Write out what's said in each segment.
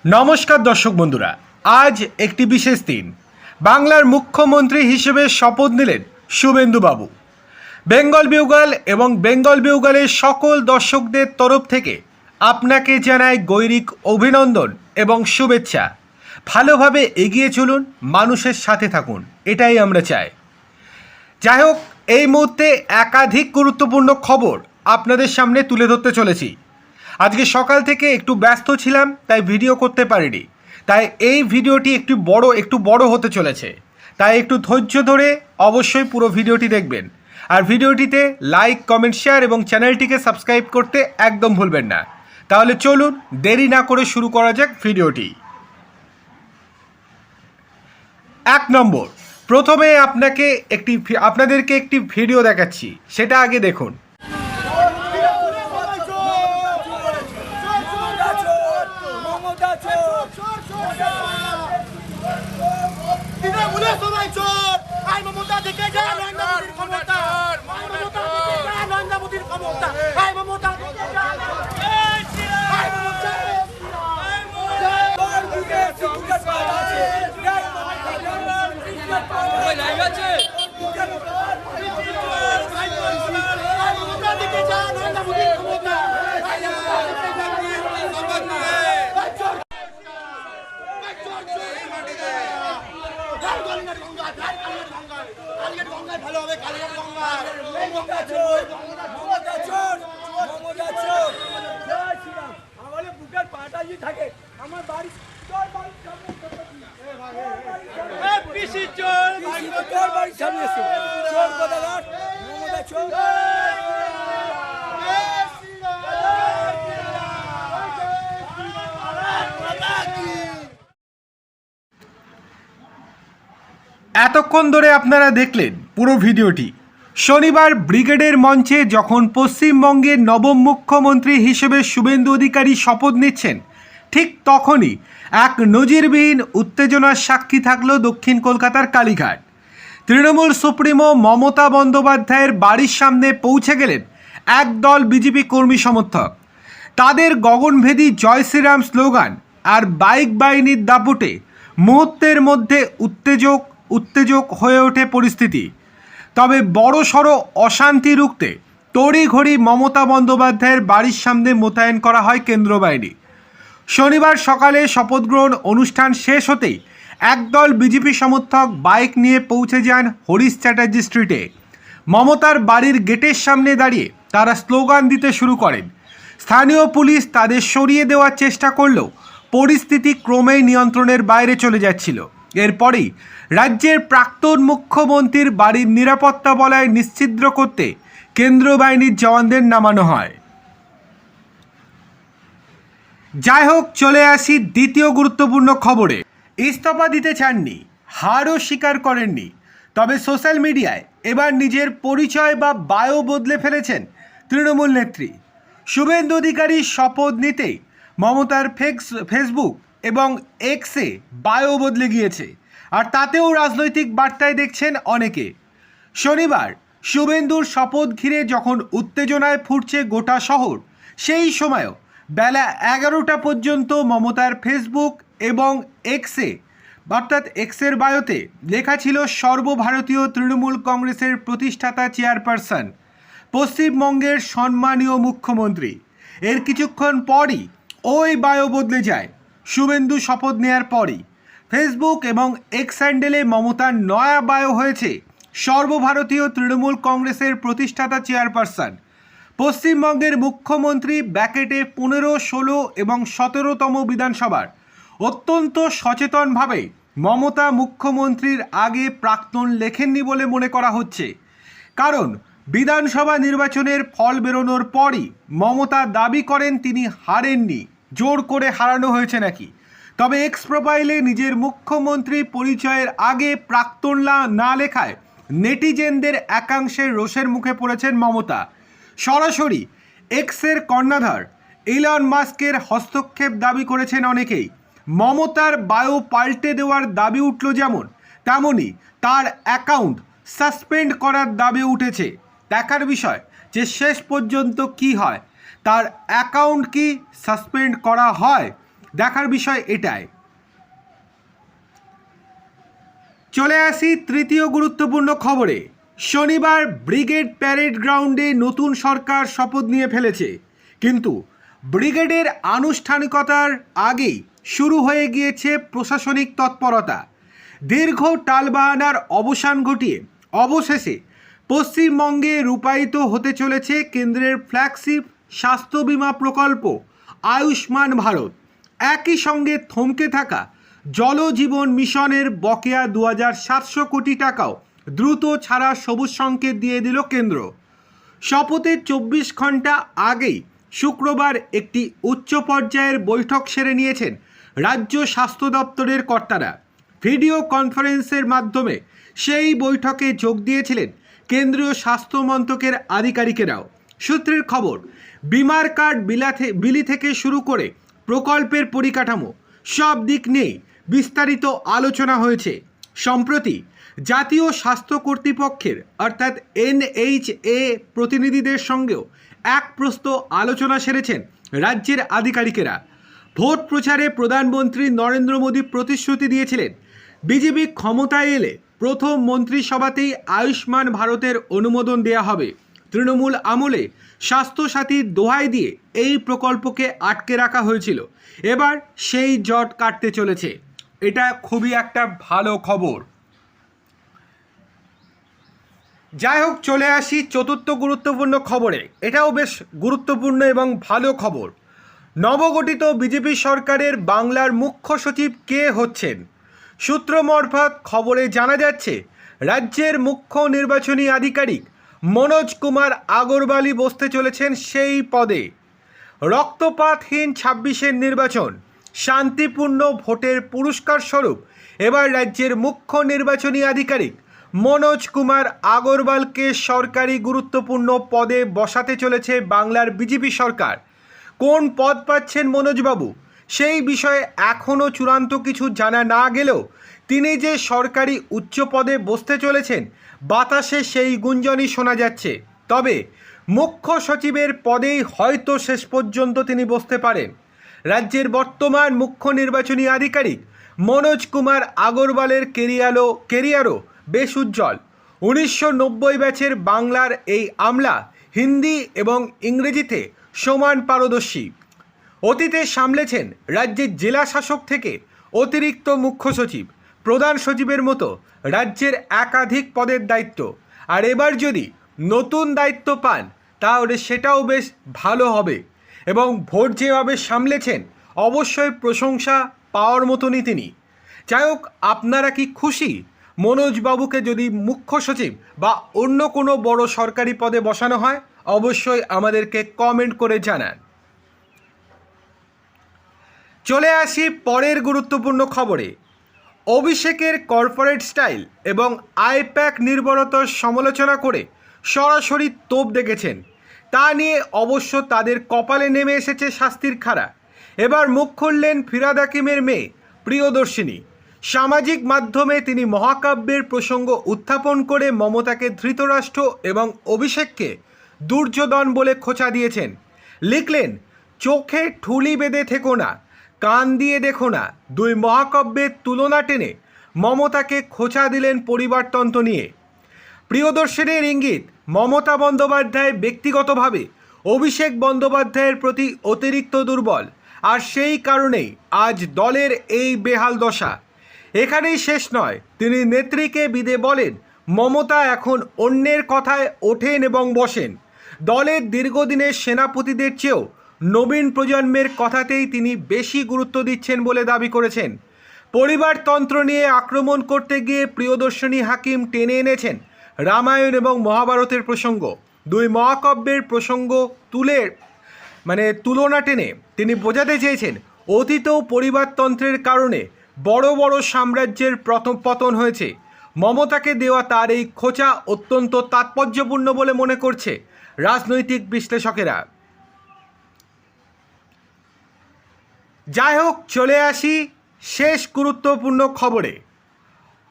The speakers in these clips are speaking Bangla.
নমস্কার দর্শক বন্ধুরা, আজ একটি বিশেষ দিন। বাংলার মুখ্যমন্ত্রী হিসেবে শপথ নিলেন শুভেন্দুবাবু। বেঙ্গল বিউগাল এবং বেঙ্গল বিউগালের সকল দর্শকদের তরফ থেকে আপনাকে জানাই গৈরিক অভিনন্দন এবং শুভেচ্ছা। ভালোভাবে এগিয়ে চলুন, মানুষের সাথে থাকুন, এটাই আমরা চাই। যাই হোক, এই মুহূর্তে একাধিক গুরুত্বপূর্ণ খবর আপনাদের সামনে তুলে ধরতে চলেছি। আজকে সকাল থেকে একটু ব্যস্ত ছিলাম, তাই ভিডিও করতে পারিনি। তাই এই ভিডিওটি একটু বড় হতে চলেছে, তাই একটু ধৈর্য ধরে অবশ্যই পুরো ভিডিওটি দেখবেন। আর ভিডিওটিতে লাইক, কমেন্ট, শেয়ার এবং চ্যানেলটিকে সাবস্ক্রাইব করতে একদম ভুলবেন না। তাহলে চলুন দেরি না করে শুরু করা যাক ভিডিওটি। 1 নম্বর, প্রথমে আপনাদেরকে একটি ভিডিও দেখাচ্ছি, সেটা আগে দেখুন। এতক্ষণ ধরে আপনারা দেখলেন পুরো ভিডিওটি। শনিবার ব্রিগেডের মঞ্চে যখন পশ্চিমবঙ্গের নবম মুখ্যমন্ত্রী হিসেবে শুভেন্দু অধিকারী শপথ নিচ্ছেন, ঠিক তখনই এক নজিরবিহীন উত্তেজনার সাক্ষী থাকল দক্ষিণ কলকাতার কালীঘাট। তৃণমূল সুপ্রিমো মমতা বন্দ্যোপাধ্যায়ের বাড়ির সামনে পৌঁছে গেলেন একদল বিজেপি কর্মী সমর্থক। তাদের গগনভেদী জয় শ্রীরাম স্লোগান আর বাইক বাহিনীর দাপটে মুহূর্তের মধ্যে উত্তেজক হয়ে ওঠে পরিস্থিতি। তবে বড়সড় অশান্তি রুখতে তড়িঘড়ি মমতা বন্দ্যোপাধ্যায়ের বাড়ির সামনে মোতায়েন করা হয় কেন্দ্র বাহিনী। শনিবার সকালে শপথ গ্রহণ অনুষ্ঠান শেষ হতেই একদল বিজেপি সমর্থক বাইক নিয়ে পৌঁছে যান হরিশ চ্যাটার্জি স্ট্রিটে। মমতার বাড়ির গেটের সামনে দাঁড়িয়ে তারা স্লোগান দিতে শুরু করেন। স্থানীয় পুলিশ তাদের সরিয়ে দেওয়ার চেষ্টা করলেও পরিস্থিতি ক্রমেই নিয়ন্ত্রণের বাইরে চলে যাচ্ছিল। এরপরেই রাজ্যের প্রাক্তন মুখ্যমন্ত্রীর বাড়ির নিরাপত্তা বলয় নিশ্ছিদ্র করতে কেন্দ্রীয় বাহিনীর জওয়ানদের নামানো হয়। যাই হোক, চলে আসি দ্বিতীয় গুরুত্বপূর্ণ খবরে। ইস্তফা দিতে চাননি, হারও স্বীকার করেননি, তবে সোশ্যাল মিডিয়ায় এবার নিজের পরিচয় বা বায়ো বদলে ফেলেছেন তৃণমূল নেত্রী। শুভেন্দু অধিকারী শপথ নিতেই মমতার ফেসবুক এবং এক্সে বায়ো বদলে গিয়েছে, আর তাতেও রাজনৈতিক বার্তায় দেখছেন অনেকে। শনিবার শুভেন্দুর শপথ ঘিরে যখন উত্তেজনায় ফুটছে গোটা শহর, সেই সময়ও বেলা 11টা পর্যন্ত মমতার ফেসবুক এবং এক্সের বায়োতে লেখা ছিল সর্বভারতীয় তৃণমূল কংগ্রেসের প্রতিষ্ঠাতা চেয়ারপারসন, পশ্চিমবঙ্গের সম্মানীয় মুখ্যমন্ত্রী। এর কিছুক্ষণ পরই ওই বায়ো বদলে যায় শুভেন্দু শপথ নেয়ার পরই। ফেসবুক এবং এক্স হ্যান্ডেলে মমতার নয়া বায়ো হয়েছে সর্বভারতীয় তৃণমূল কংগ্রেসের প্রতিষ্ঠাতা চেয়ারপারসন, পশ্চিমবঙ্গের মুখ্যমন্ত্রী ব্র্যাকেটে 15, 16 এবং 17তম বিধানসভার অত্যন্ত সচেতনভাবে মমতা মুখ্যমন্ত্রীর আগে প্রাক্তন লেখেননি বলে মনে করা হচ্ছে। কারণ বিধানসভা নির্বাচনের ফল বেরোনোর পরই মমতা দাবি করেন তিনি হারেননি, জোর করে হারানো হয়েছে নাকি। তবে এক্স প্রোফাইলে নিজের মুখ্যমন্ত্রী পরিচয়ের আগে প্রাক্তন না লেখায় নেটিজেনদের একাংশের রোষের মুখে পড়েছেন মমতা। সরাসরি এক্সের কর্ণধার ইলন মাস্কের হস্তক্ষেপ দাবি করেছেন অনেকেই। মমতার বায়ো পাল্টে দেওয়ার দাবি উঠল যেমন, তেমনই তার অ্যাকাউন্ট সাসপেন্ড করার দাবি উঠেছে। দেখার বিষয় যে শেষ পর্যন্ত কি হয়, তার অ্যাকাউন্ট কি সাসপেন্ড করা হয় দেখার বিষয় এটাই। চলে আসি তৃতীয় গুরুত্বপূর্ণ খবরে। শনিবার ব্রিগেড প্যারেড গ্রাউন্ডে নতুন সরকার শপথ নিয়ে ফেলেছে, কিন্তু ব্রিগেডের আনুষ্ঠানিকতার আগেই শুরু হয়ে গিয়েছে প্রশাসনিক তৎপরতা। দীর্ঘ টালবাহানার অবসান ঘটিয়ে অবশেষে পশ্চিমবঙ্গে রূপায়িত হতে চলেছে কেন্দ্রের ফ্ল্যাগশিপ স্বাস্থ্য বিমা প্রকল্প আয়ুষ্মান ভারত। একই সঙ্গে থমকে থাকা জলজীবন মিশনের বকেয়া 2700 কোটি টাকাও দ্রুত ছাড়া সবুজ সংকেত দিয়ে দিল কেন্দ্র। শপথের 24 ঘন্টা আগেই শুক্রবার একটি উচ্চ পর্যায়ের বৈঠক সেরে নিয়েছেন রাজ্য স্বাস্থ্য দপ্তরের কর্তারা। ভিডিও কনফারেন্সের মাধ্যমে সেই বৈঠকে যোগ দিয়েছিলেন কেন্দ্রীয় স্বাস্থ্য মন্ত্রকের আধিকারিকেরাও। সূত্রের খবর, বিমার কার্ড বিলি থেকে শুরু করে প্রকল্পের পরিকাঠামো সব দিক নিয়েই বিস্তারিত আলোচনা হয়েছে। সম্প্রতি জাতীয় স্বাস্থ্য কর্তৃপক্ষের অর্থাৎ NHA প্রতিনিধিদের সঙ্গেও এক প্রস্ত আলোচনা সেরেছেন রাজ্যের আধিকারিকেরা। ভোট প্রচারে প্রধানমন্ত্রী নরেন্দ্র মোদী প্রতিশ্রুতি দিয়েছিলেন বিজেপি ক্ষমতায় এলে প্রথম মন্ত্রিসভাতেই আয়ুষ্মান ভারতের অনুমোদন দেয়া হবে। তৃণমূল আমলে স্বাস্থ্যসাথীর দোহাই দিয়ে এই প্রকল্পকে আটকে রাখা হয়েছিল, এবার সেই জট কাটতে চলেছে। এটা খুবই একটা ভালো খবর। যাই হোক, চলে আসি চতুর্থ গুরুত্বপূর্ণ খবরে। এটাও বেশ গুরুত্বপূর্ণ এবং ভালো খবর। নবগঠিত বিজেপি সরকারের বাংলার মুখ্য সচিব কে হচ্ছেন? সূত্র মারফত খবরে জানা যাচ্ছে, রাজ্যের মুখ্য নির্বাচনী আধিকারিক মনোজ কুমার আগরওয়ালই বসতে চলেছেন সেই পদে। রক্তপাতহীন 26-এর নির্বাচন, শান্তিপূর্ণ ভোটের পুরস্কার স্বরূপ এবার রাজ্যের মুখ্য নির্বাচনী আধিকারিক মনোজ কুমার আগরওয়ালকে সরকারি গুরুত্বপূর্ণ পদে বসাতে চলেছে বাংলার বিজেপি সরকার। কোন পদ পাচ্ছেন মনোজবাবু সেই বিষয়ে এখনও চূড়ান্ত কিছু জানা না গেলেও তিনি যে সরকারি উচ্চ পদে বসতে চলেছেন বাতাসে সেই গুঞ্জনই শোনা যাচ্ছে। তবে মুখ্য সচিবের পদেই হয়তো শেষ পর্যন্ত তিনি বসতে পারেন। রাজ্যের বর্তমান মুখ্য নির্বাচনী আধিকারিক মনোজ কুমার আগরওয়ালের কেরিয়ারও বেশ উজ্জ্বল। 1990 ব্যাচের বাংলার এই আমলা হিন্দি এবং ইংরেজিতে সমান পারদর্শী। অতীতে সামলেছেন রাজ্যের জেলা শাসক থেকে অতিরিক্ত মুখ্য সচিব, প্রধান সচিবের মতো রাজ্যের একাধিক পদের দায়িত্ব। আর এবার যদি নতুন দায়িত্ব পান তাহলে সেটাও বেশ ভালো হবে। এবং ভোট যেভাবে সামলেছেন অবশ্যই প্রশংসা পাওয়ার মতনই তিনি। যাই হোক, আপনারা কি খুশি মনোজবাবুকে যদি মুখ্য সচিব বা অন্য কোনো বড় সরকারি পদে বসানো হয়? অবশ্যই আমাদেরকে কমেন্ট করে জানান। চলে আসি পরের গুরুত্বপূর্ণ খবরে। অভিষেকের কর্পোরেট স্টাইল এবং আইপ্যাক নির্ভরতার সমালোচনা করে সরাসরি তোপ দেখেছেন। তা নিয়ে অবশ্য তাদের কপালে নেমে এসেছে শাস্তির খাড়া। এবার মুখ খুললেন ফিরহাদ হাকিমের মেয়ে প্রিয়দর্শিনী। সামাজিক মাধ্যমে তিনি মহাকাব্যের প্রসঙ্গ উত্থাপন করে মমতাকে ধৃতরাষ্ট্র এবং অভিষেককে দুর্যোধন বলে খোঁচা দিয়েছেন। লিখলেন, চোখে ঠুলি বেঁধে থেকো না, কান দিয়ে দেখো না। দুই মহাকাব্যের তুলনা টেনে মমতাকে খোঁচা দিলেন পরিবারতন্ত্র নিয়ে। প্রিয়দর্শনের ইঙ্গিত, মমতা বন্দ্যোপাধ্যায় ব্যক্তিগতভাবে অভিষেক বন্দ্যোপাধ্যায়ের প্রতি অতিরিক্ত দুর্বল, আর সেই কারণেই আজ দলের এই বেহাল দশা। এখানেই শেষ নয়, তিনি নেত্রীকে বিদে বলেন মমতা এখন অন্যের কথায় ওঠেন এবং বসেন। দলের দীর্ঘদিনের সেনাপতিদের চেয়েও নবীন প্রজন্মের কথাতেই তিনি বেশি গুরুত্ব দিচ্ছেন বলে দাবি করেছেন। পরিবারতন্ত্র নিয়ে আক্রমণ করতে গিয়ে প্রিয়দর্শিনী হাকিম টেনে এনেছেন রামায়ণ এবং মহাভারতের প্রসঙ্গ। দুই মহাকাব্যের প্রসঙ্গ তুলনা টেনে তিনি বোঝাতে চেয়েছেন অতীতেও পরিবারতন্ত্রের কারণে বড় বড় সাম্রাজ্যের পতন হয়েছে। মমতাকে দেওয়া তার এই খোঁচা অত্যন্ত তাৎপর্যপূর্ণ বলে মনে করছে রাজনৈতিক বিশ্লেষকেরা। যাই হোক, চলে আসি শেষ গুরুত্বপূর্ণ খবরে।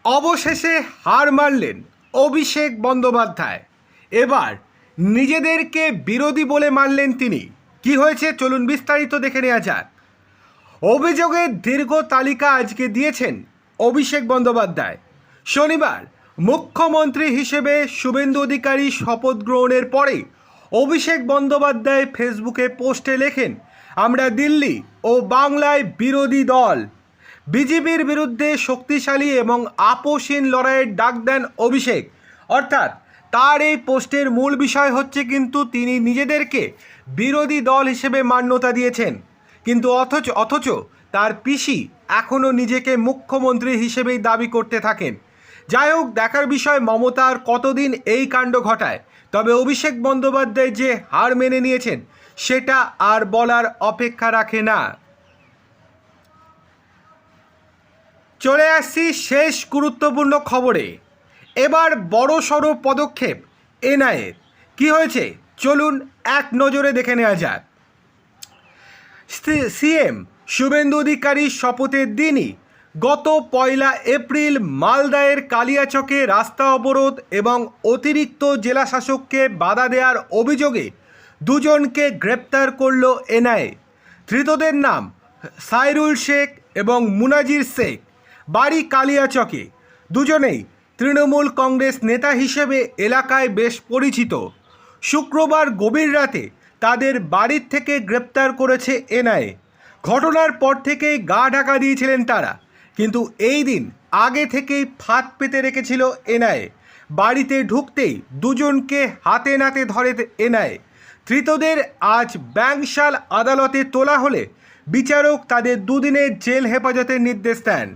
অবশেষে হার মানলেন অভিষেক বন্দ্যোপাধ্যায়। এবার নিজেদেরকে বিরোধী বলে মানলেন তিনি। কি হয়েছে চলুন বিস্তারিত দেখে নেওয়া যাক। অভিযোগের দীর্ঘ তালিকা আজকে দিয়েছেন অভিষেক বন্দ্যোপাধ্যায়। শনিবার মুখ্যমন্ত্রী হিসেবে শুভেন্দু অধিকারী শপথ গ্রহণের পরে অভিষেক বন্দ্যোপাধ্যায় ফেসবুকে পোস্টে লেখেন, আমরা দিল্লি ও বাংলায় বিরোধী দল। বিজেপির বিরুদ্ধে শক্তিশালী এবং আপোষহীন লড়াইয়ের ডাক দেন অভিষেক। অর্থাৎ তার এই পোস্টের মূল বিষয় হচ্ছে কিন্তু তিনি নিজেদেরকে বিরোধী দল হিসেবে মান্যতা দিয়েছেন, কিন্তু অথচ তার পিসি এখনও নিজেকে মুখ্যমন্ত্রী হিসেবেই দাবি করতে থাকেন। যাই হোক, দেখার বিষয় মমতা আর কতদিন এই কাণ্ড ঘটায়। তবে অভিষেক বন্দ্যোপাধ্যায় যে হার মেনে নিয়েছেন সেটা আর বলার অপেক্ষা রাখে না। চলে আসছি শেষ গুরুত্বপূর্ণ খবরে। এবার বড়সড় পদক্ষেপ এনআইএর। কি হয়েছে চলুন এক নজরে দেখে নেওয়া যাক। সিএম শুভেন্দু অধিকারীর শপথের দিনই গত 1 এপ্রিল মালদায়ের কালিয়াচকে রাস্তা অবরোধ এবং অতিরিক্ত জেলাশাসককে বাধা দেওয়ার অভিযোগে দুজনকে গ্রেপ্তার করল এনআইএ। ধৃতদের নাম সাইরুল শেখ এবং মুনাজির শেখ, বাড়ি কালিয়াচকে। দুজনেই তৃণমূল কংগ্রেস নেতা হিসেবে এলাকায় বেশ পরিচিত। শুক্রবার গভীর রাতে তাদের বাড়ির থেকে গ্রেপ্তার করেছে এনআইএ। ঘটনার পর থেকেই গা ঢাকা দিয়েছিলেন তারা, কিন্তু এই দিন আগে থেকেই ফাঁদ পেতে রেখেছিল এনআইএ। বাড়িতে ঢুকতেই দুজনকে হাতে নাতে ধরে এনআইএ। ধৃতদের আজ ব্যাংশাল আদালতে তোলা হলে বিচারক তাদের 2 দিনের জেল হেফাজতের নির্দেশ দেন।